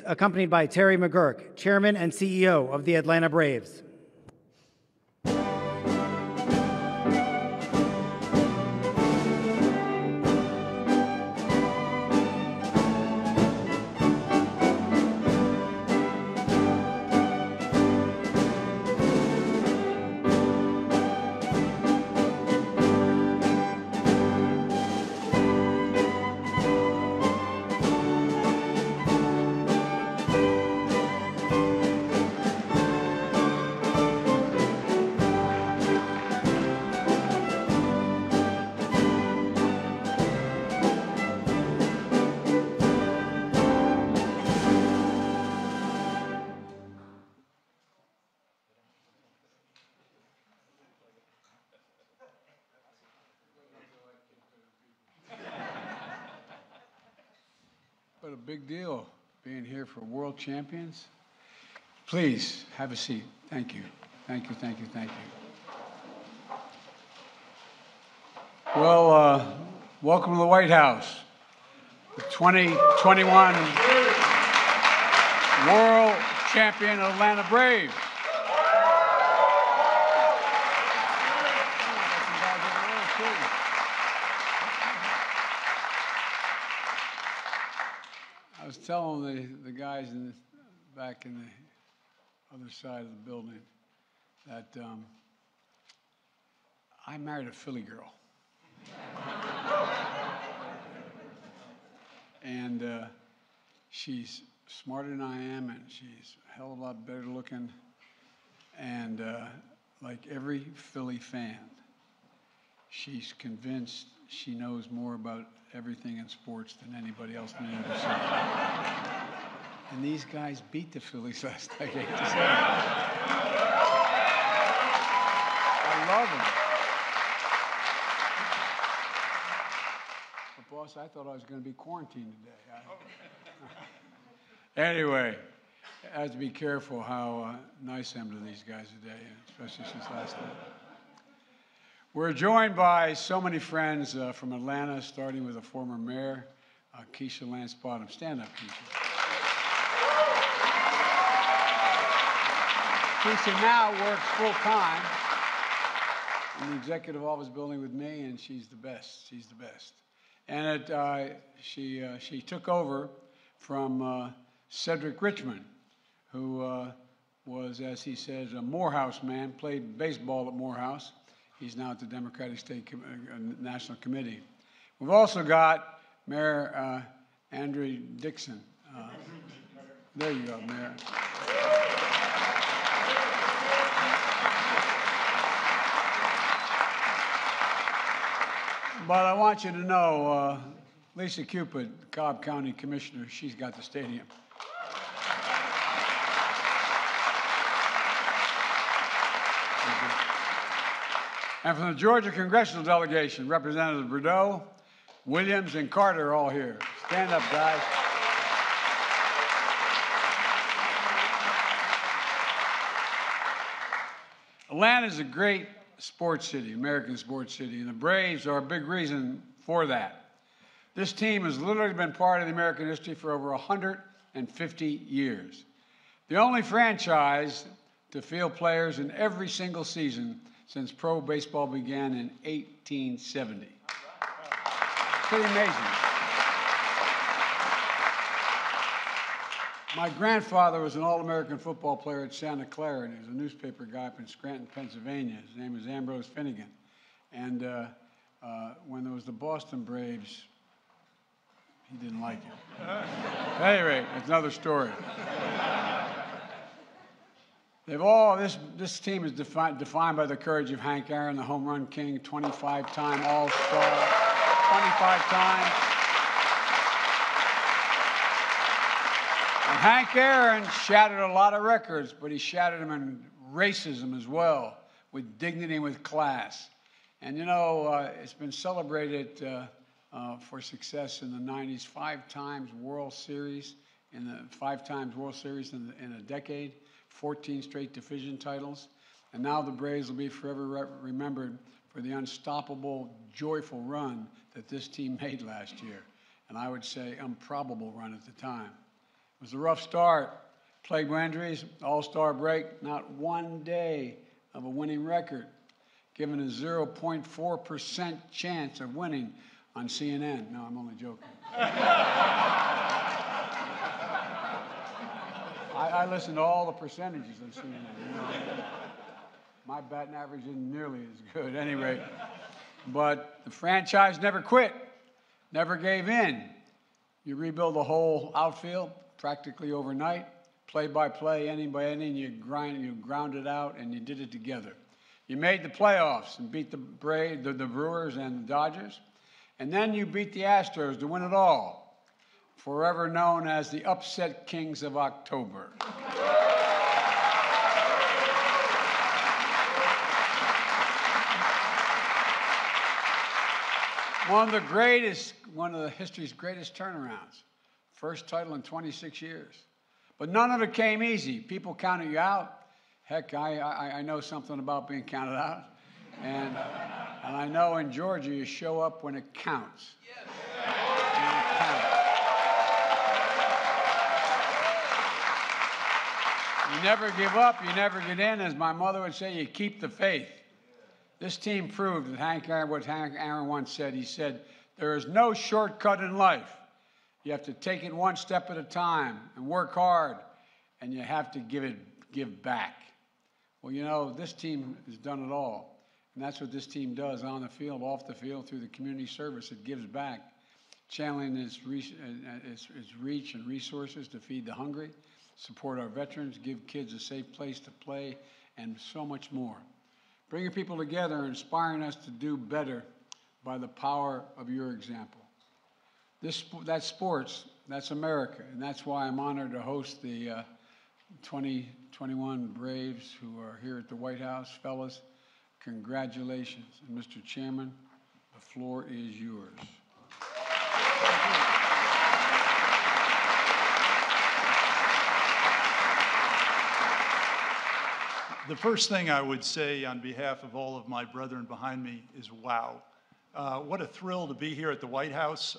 accompanied by Terry McGurk, Chairman and CEO of the Atlanta Braves. What a big deal being here for World Champions. Please have a seat. Thank you. Thank you, thank you, thank you. Well, welcome to the White House. The 2021 World Champion Atlanta Braves. I was telling the guys back in the other side of the building that I married a Philly girl. And she's smarter than I am, and she's a hell of a lot better looking. And like every Philly fan, she's convinced she knows more about everything in sports than anybody else in the industry. And these guys beat the Phillies last night, 8-7. I love them. But boss, I thought I was going to be quarantined today. Anyway, I have to be careful how nice I am to these guys today, especially since last night. We're joined by so many friends from Atlanta, starting with a former mayor, Keisha Lance Bottom. Stand up, Keisha. Keisha now works full-time in the executive office building with me, and she's the best. She's the best. And she took over from Cedric Richmond, who was, as he says, a Morehouse man, played baseball at Morehouse. He's now at the Democratic State National Committee. We've also got Mayor Andrew Dixon. There you go, Mayor. But I want you to know, Lisa Cupid, Cobb County Commissioner, she's got the stadium. And from the Georgia Congressional Delegation, Representatives Bordeaux, Williams, and Carter are all here. Stand up, guys. Atlanta is a great sports city, American sports city, and the Braves are a big reason for that. This team has literally been part of the American history for over 150 years. The only franchise to field players in every single season since pro baseball began in 1870. Pretty amazing. My grandfather was an All-American football player at Santa Clara, and he was a newspaper guy up in Scranton, Pennsylvania. His name was Ambrose Finnegan. And when there was the Boston Braves, he didn't like it. At any rate, that's another story. This team is defined by the courage of Hank Aaron, the home run king, 25-time All-Star, 25 times. And Hank Aaron shattered a lot of records, but he shattered them in racism as well, with dignity and with class. And you know, it's been celebrated for success in the 90s, 5 times World Series, in a decade. 14 straight division titles, and now the Braves will be forever remembered for the unstoppable, joyful run that this team made last year, and I would say improbable run at the time. was a rough start. Plague injuries, all-star break, not one day of a winning record, given a 0.4% chance of winning on CNN. No, I'm only joking. I listen to all the percentages on CNN. You know. My batting average isn't nearly as good, at any rate. But the franchise never quit, never gave in. You rebuild the whole outfield practically overnight, play by play, inning by inning. You ground it out, and you did it together. You made the playoffs and beat the Brewers and the Dodgers, and then you beat the Astros to win it all, forever known as the Upset Kings of October. One of the history's greatest turnarounds. First title in 26 years. But none of it came easy. People counted you out. Heck, I know something about being counted out. And I know in Georgia you show up when it counts. Yes. When it counts. You never give up, you never get in. As my mother would say, you keep the faith. This team proved that what Hank Aaron once said. He said, there is no shortcut in life. You have to take it one step at a time and work hard, and you have to give back. Well, you know, this team has done it all, and that's what this team does on the field, off the field, through the community service. It gives back, channeling its reach and resources to feed the hungry, support our veterans, give kids a safe place to play, and so much more. Bringing people together and inspiring us to do better by the power of your example. That's sports, that's America, and that's why I'm honored to host the 2021 Braves who are here at the White House. Fellas, congratulations. And Mr. Chairman, the floor is yours. The first thing I would say on behalf of all of my brethren behind me is wow. What a thrill to be here at the White House.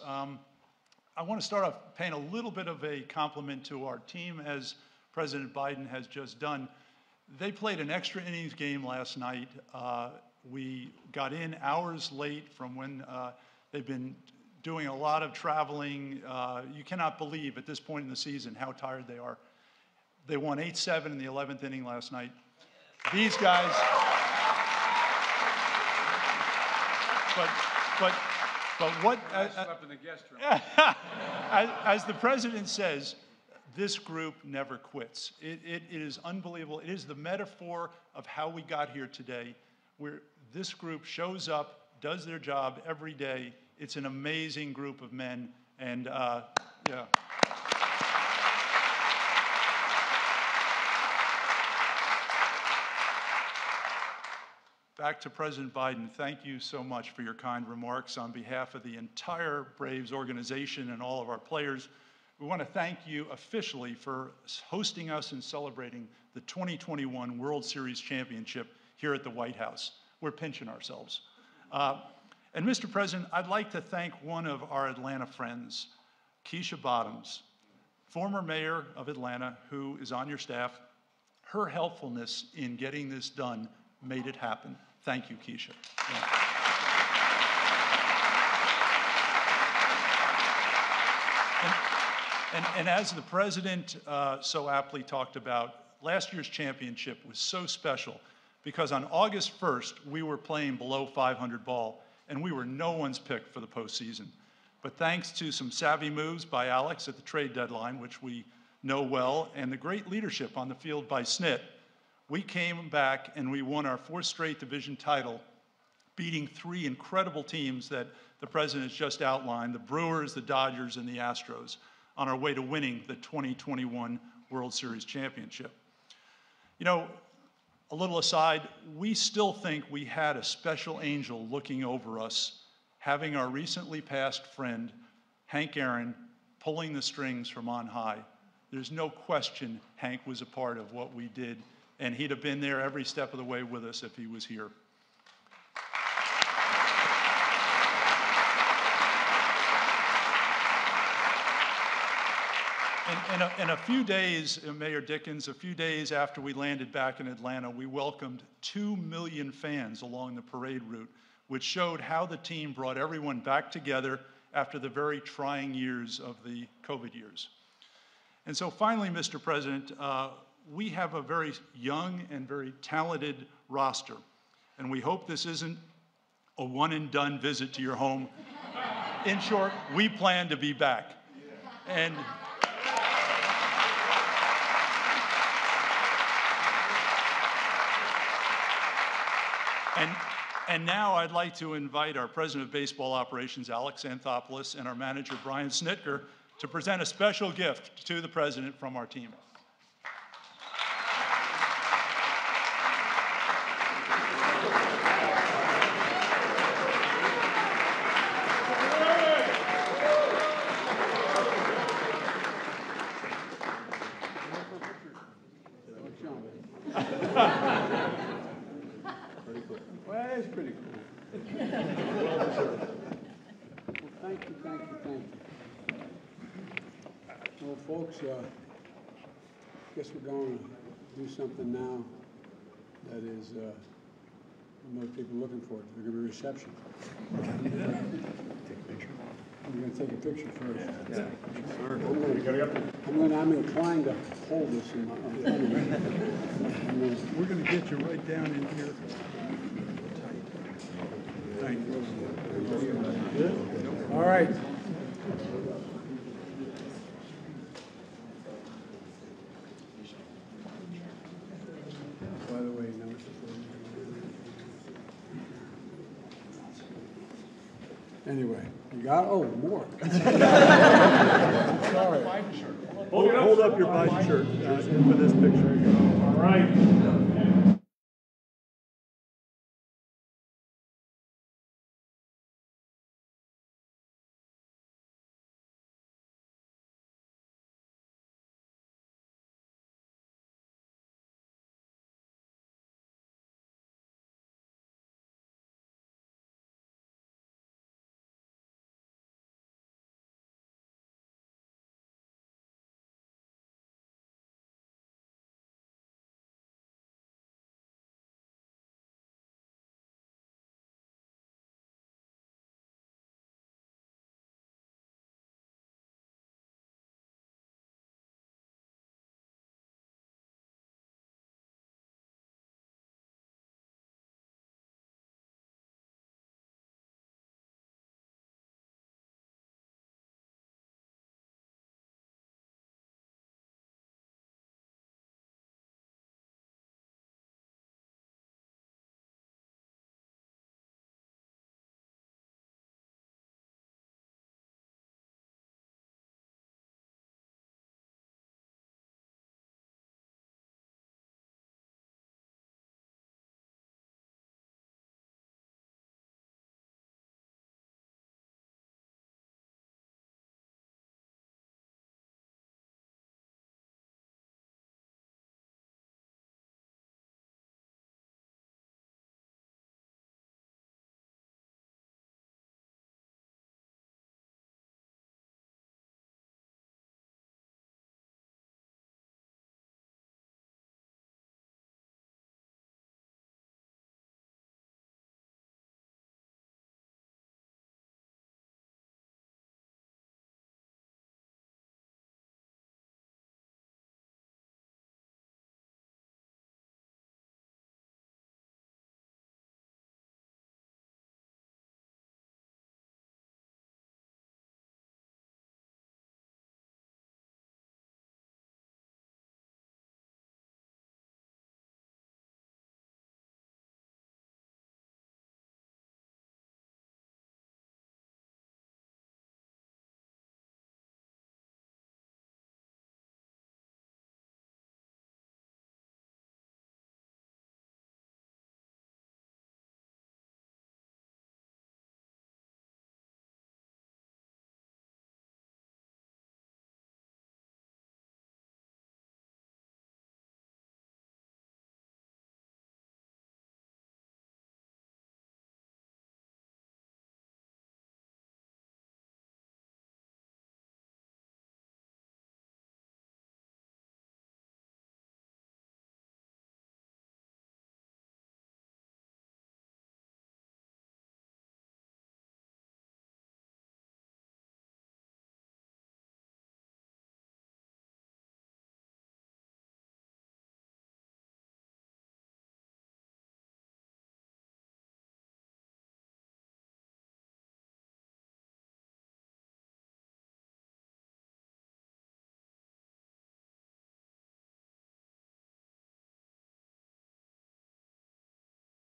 I want to start off paying a little bit of a compliment to our team, as President Biden has just done. They played an extra innings game last night. We got in hours late from when they've been doing a lot of traveling. You cannot believe at this point in the season how tired they are. They won 8-7 in the 11th inning last night. These guys, but what? I slept in the guest room. As the president says, this group never quits. It is unbelievable. It is the metaphor of how we got here today, where this group shows up, does their job every day. It's an amazing group of men, and yeah. Back to President Biden, thank you so much for your kind remarks on behalf of the entire Braves organization and all of our players. We want to thank you officially for hosting us and celebrating the 2021 World Series Championship here at the White House. We're pinching ourselves. And Mr. President, I'd like to thank one of our Atlanta friends, Keisha Bottoms, former mayor of Atlanta, who is on your staff. Her helpfulness in getting this done made it happen. Thank you, Keisha. Yeah. And as the president so aptly talked about, last year's championship was so special because on August 1st, we were playing below 500 ball, and we were no one's pick for the postseason. But thanks to some savvy moves by Alex at the trade deadline, which we know well, and the great leadership on the field by Snit, we came back and we won our fourth straight division title, beating three incredible teams that the president has just outlined, the Brewers, the Dodgers, and the Astros, on our way to winning the 2021 World Series Championship. You know, a little aside, we still think we had a special angel looking over us, having our recently passed friend, Hank Aaron, pulling the strings from on high. There's no question Hank was a part of what we did, and he'd have been there every step of the way with us if he was here. In a few days, Mayor Dickens, a few days after we landed back in Atlanta, we welcomed 2 million fans along the parade route, which showed how the team brought everyone back together after the very trying years of the COVID years. And so finally, Mr. President, we have a very young and very talented roster, and we hope this isn't a one-and-done visit to your home. In short, we plan to be back. And now I'd like to invite our President of Baseball Operations, Alex Anthopoulos, and our manager, Brian Snitker, to present a special gift to the President from our team. Well, that is pretty cool. Well, thank you. Well, folks, I guess we're going to do something now that is most people looking for. There's going to be a reception. Take a picture. We're going to take a picture first. Yeah. I'm inclined to hold this in my hand. We're going to get you right down in here. Thank you. All right. By the way, now anyway, you got more. Sorry. Hold up your Biden shirt for this picture. All right.